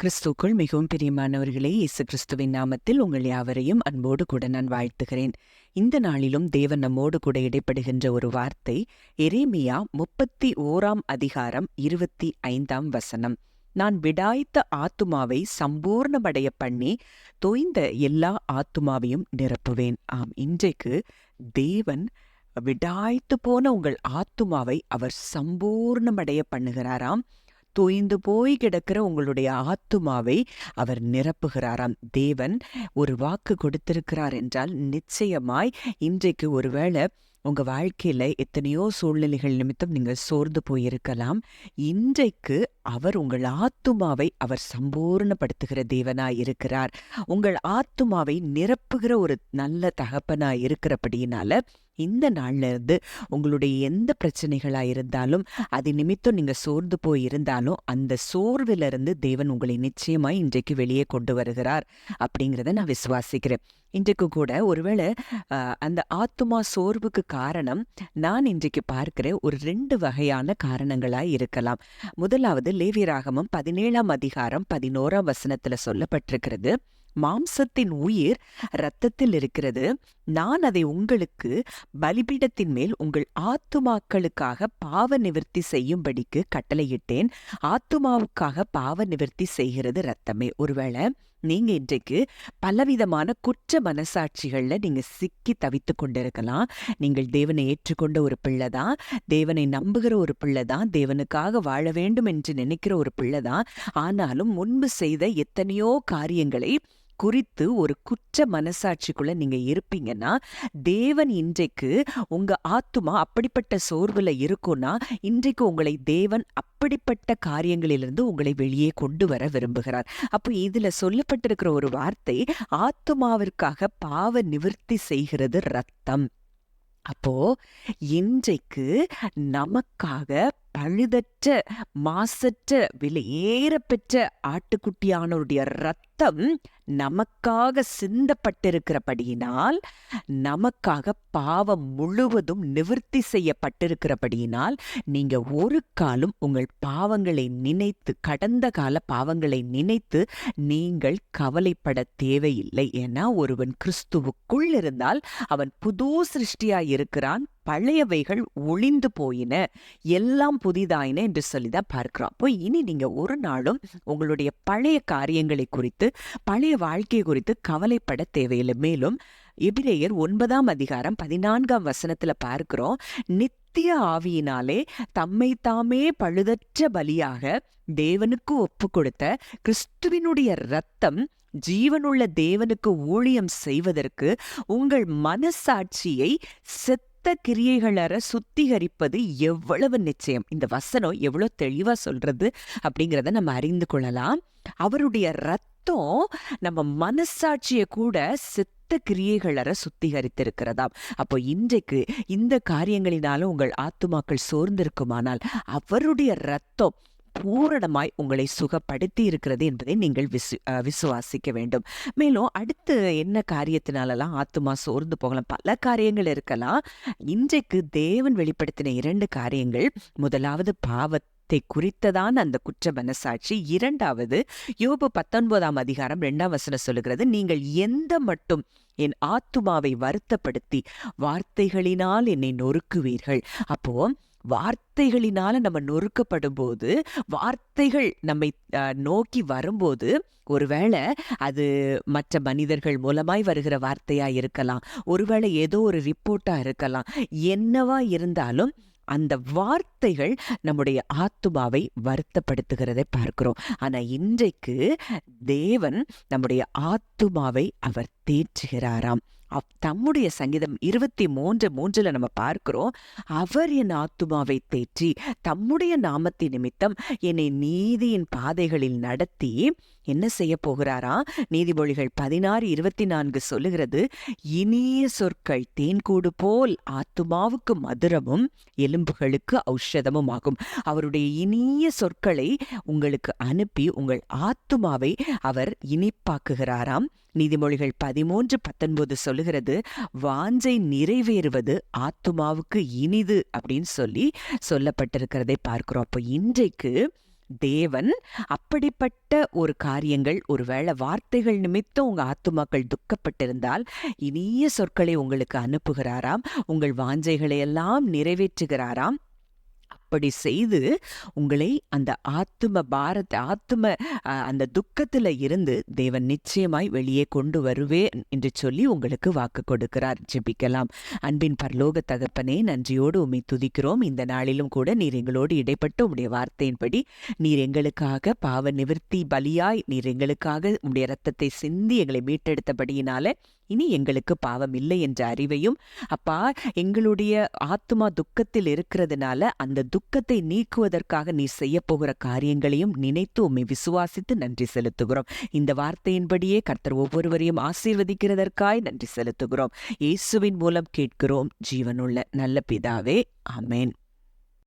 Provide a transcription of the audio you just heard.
கிறிஸ்துக்குள் மிகவும் பிரியமானவர்களே, இயேசு கிறிஸ்துவின் நாமத்தில் உங்கள் யாவரையும் அன்போடு கூட நான் வாழ்த்துகிறேன். இந்த நாளிலும் தேவன் நம்மோடு கூட இடைப்படுகின்ற ஒரு வார்த்தை எரேமியா 31 25. நான் விடாய்த்த ஆத்துமாவை சம்பூர்ணமடைய பண்ணி தோய்ந்த எல்லா ஆத்துமாவையும் நிரப்புவேன். ஆம், இன்றைக்கு தேவன் விடாய்த்து போன உங்கள் ஆத்துமாவை அவர் சம்பூர்ணமடைய பண்ணுகிறாராம். தொய்ந்து போய் கிடக்கிற உங்களுடைய ஆத்துமாவை அவர் நிரப்புகிறாராம். தேவன் ஒரு வாக்கு கொடுத்திருக்கிறார் என்றால் நிச்சயமாய் இன்றைக்கு ஒருவேளை உங்க வாழ்க்கையில எத்தனையோ சூழ்நிலைகள் நிமித்தம் நீங்க சோர்ந்து போயிருக்கலாம். இன்றைக்கு அவர் உங்கள் ஆத்துமாவை அவர் சம்பூர்ணப்படுத்துகிற தேவனாய் இருக்கிறார். உங்கள் ஆத்துமாவை நிரப்புகிற ஒரு நல்ல தகப்பனாய் இருக்கிறபடியினால இந்த நாள்ல இருந்து உங்களுடைய எந்த பிரச்சனைகளா இருந்தாலும் அது நிமித்தம் நீங்க சோர்ந்து போய் இருந்தாலும் அந்த சோர்விலிருந்து தேவன் உங்களை நிச்சயமாய் இன்றைக்கு வெளியே கொண்டு வருகிறார் அப்படிங்கிறத நான் விசுவாசிக்கிறேன். இன்றைக்கு கூட ஒருவேளை அந்த ஆத்துமா சோர்வுக்கு காரணம் நான் இன்றைக்கு பார்க்கிற ஒரு 2 வகையான காரணங்களாய் இருக்கலாம். முதலாவது லேவியராகமம் 17 சொல்லப்பட்டிருக்கிறது, மாம்சத்தின் உயிர் இரத்தத்தில் இருக்கிறது. நான் அதை உங்களுக்கு பலிபீடத்தின் மேல் உங்கள் ஆத்துமாக்களுக்காக பாவ நிவர்த்தி செய்யும்படிக்கு கட்டளையிட்டேன். ஆத்துமாவுக்காக பாவ நிவர்த்தி செய்கிறது இரத்தமே. ஒருவேளை நீங்க இன்றைக்கு பலவிதமான குற்ற மனசாட்சிகள்ல நீங்க சிக்கி தவித்து கொண்டிருக்கலாம். நீங்கள் தேவனை ஏற்றுக்கொண்ட ஒரு பிள்ளைதான், தேவனை நம்புகிற ஒரு பிள்ளைதான், தேவனுக்காக வாழ வேண்டும் என்று நினைக்கிற ஒரு பிள்ளைதான். ஆனாலும் முன்பு செய்த எத்தனையோ காரியங்களை குறித்து ஒரு குற்ற மனசாட்சிக்குள்ள நீங்க இருப்பீங்கன்னா, தேவன் இன்றைக்கு உங்க ஆத்துமா அப்படிப்பட்ட சோர்வுல இருக்கும்னா இன்றைக்கு உங்களை தேவன் அப்படிப்பட்ட காரியங்களிலிருந்து உங்களை வெளியே கொண்டு வர விரும்புகிறார். அப்போ இதுல சொல்லப்பட்டிருக்கிற ஒரு வார்த்தை, ஆத்துமாவிற்காக பாவ நிவர்த்தி செய்கிறது இரத்தம். அப்போ இன்றைக்கு நமக்காக பழுதற்ற மாசற்ற விலையேற பெற்ற ஆட்டுக்குட்டியானவருடைய இரத்தம் நமக்காக சிந்தப்பட்டிருக்கிறபடியினால், நமக்காக பாவம் முழுவதும் நிவர்த்தி செய்யப்பட்டிருக்கிறபடியினால், நீங்க ஒரு காலம் உங்கள் பாவங்களை நினைத்து, கடந்த கால பாவங்களை நினைத்து நீங்கள் கவலைப்பட தேவையில்லை. ஏன்னா ஒருவன் கிறிஸ்துவுக்குள் இருந்தால் அவன் புது சிருஷ்டியாய் இருக்கிறான், பழையவைகள் ஒளிந்து போயின, எல்லாம் புதிதாயின என்று சொல்லிதான் பார்க்கிறோம். அப்போ இனி நீங்க ஒரு நாளும் உங்களுடைய பழைய காரியங்களை குறித்து, பழைய வாழ்க்கையை குறித்து கவலைப்பட தேவையில்லை. மேலும் எபிரேயர் 9 பார்க்கிறோம், நித்திய ஆவியினாலே தம்மை தாமே பழுதற்ற பலியாக தேவனுக்கு ஒப்பு கொடுத்த கிறிஸ்துவினுடைய இரத்தம் ஜீவனுள்ள தேவனுக்கு ஊழியம் செய்வதற்கு உங்கள் மனசாட்சியை செத்த கிரியைகளற சுத்திகரிப்பது எவ்வளவு நிச்சயம். இந்த வசனம் எவ்வளவு தெளிவா சொல்றது அப்படிங்கிறத நம்ம அறிந்து கொள்ளலாம். அவருடைய ரத்தம் நம்ம மனசாட்சியை கூட செத்த கிரியைகளற சுத்திகரித்திருக்கிறதாம். அப்போ இன்றைக்கு இந்த காரியங்களினால உங்கள் ஆத்துமாக்கள் சோர்ந்திருக்குமானால் அவருடைய ரத்தம் பூரணமாய் உங்களை சுகப்படுத்தி இருக்கிறது என்பதை நீங்கள் விசுவாசிக்க வேண்டும். மேலும் அடுத்து என்ன காரியத்தினாலலாம் ஆத்துமா சோர்ந்து போகலாம்? பல காரியங்கள் இருக்கலாம். இன்றைக்கு தேவன் வெளிப்படுத்தின 2 காரியங்கள், முதலாவது பாவத்தை குறித்ததான அந்த குற்ற மனசாட்சி, இரண்டாவது யோபு 19 சொல்லுகிறது, நீங்கள் எந்த மட்டும் என் ஆத்துமாவை வருத்தப்படுத்தி வார்த்தைகளினால் என்னை நொறுக்குவீர்கள். அப்போ வார்த்தைகளினால நம்ம நொறுக்கப்படும் போது, வார்த்தைகள் நம்மை நோக்கி வரும்போது, ஒருவேளை அது மற்ற மனிதர்கள் மூலமாய் வருகிற வார்த்தையா இருக்கலாம், ஒருவேளை ஏதோ ஒரு ரிப்போர்ட்டா இருக்கலாம், என்னவா இருந்தாலும் அந்த வார்த்தைகள் நம்முடைய ஆத்துமாவை வருத்தப்படுத்துகிறதை பார்க்கிறோம். ஆனா இன்றைக்கு தேவன் நம்முடைய ஆத்துமாவை அவர் தேற்றுகிறாராம். தம்முடைய சங்கீதம் 23:3 நம்ம பார்க்கிறோம், அவர் என் ஆத்துமாவை தேற்றி தம்முடைய நாமத்தின் நிமித்தம் என்னை நீதியின் பாதைகளில் நடத்தி என்ன செய்ய போகிறாரா? நீதிமொழிகள் 16:24 சொல்லுகிறது, இனிய சொற்கள் தேன்கூடு போல் ஆத்துமாவுக்கு மதுரமும் எலும்புகளுக்கு ஔஷதமும் ஆகும். அவருடைய இனிய சொற்களை உங்களுக்கு அனுப்பி உங்கள் ஆத்துமாவை அவர் இனிப்பாக்குகிறாராம். நீதிமொழிகள் 13:19 சொல்லுகிறது, வாஞ்சை நிறைவேறுவது ஆத்துமாவுக்கு இனிது அப்படின்னு சொல்லி சொல்லப்பட்டிருக்கிறதை பார்க்கிறோம். அப்போ இன்றைக்கு தேவன் அப்படிப்பட்ட ஒரு காரியங்கள், ஒருவேளை வார்த்தைகள் நிமித்தம் உங்க ஆத்துமாக்கள் துக்கப்பட்டிருந்தால் இனிய சொற்களை உங்களுக்கு அனுப்புகிறாராம், உங்கள் வாஞ்சைகளை எல்லாம் நிறைவேற்றுகிறாராம். அப்படி செய்து உங்களை அந்த அந்த துக்கத்துல இருந்து தேவன் நிச்சயமாய் வெளியே கொண்டு வருவேன் என்று சொல்லி உங்களுக்கு வாக்கு கொடுக்கிறார். ஜெபிக்கலாம். அன்பின் பரலோக தகப்பனே, நன்றியோடு உம்மை துதிக்கிறோம். இந்த நாளிலும் கூட நீர் எங்களோடு இடைப்பட்டு உம்முடைய வார்த்தையின்படி நீர் எங்களுக்காக பாவ நிவர்த்தி பலியாய் நீர் எங்களுக்காக உம்முடைய இரத்தத்தை சிந்தி எங்களை மீட்டெடுத்தபடியினால இனி எங்களுக்கு பாவம் இல்லை என்ற அறிவையும், அப்பா, எங்களுடைய ஆத்துமா துக்கத்தில் இருக்கிறதுனால அந்த துக்கத்தை நீக்குவதற்காக நீ செய்ய போகிற காரியங்களையும் நினைத்து உம்மை விசுவாசித்து நன்றி செலுத்துகிறோம். இந்த வார்த்தையின்படியே கர்த்தர் ஒவ்வொருவரையும் ஆசீர்வதிக்கிறதற்காய் நன்றி செலுத்துகிறோம். இயேசுவின் மூலம் கேட்கிறோம் ஜீவனுள்ள நல்ல பிதாவே, ஆமென்.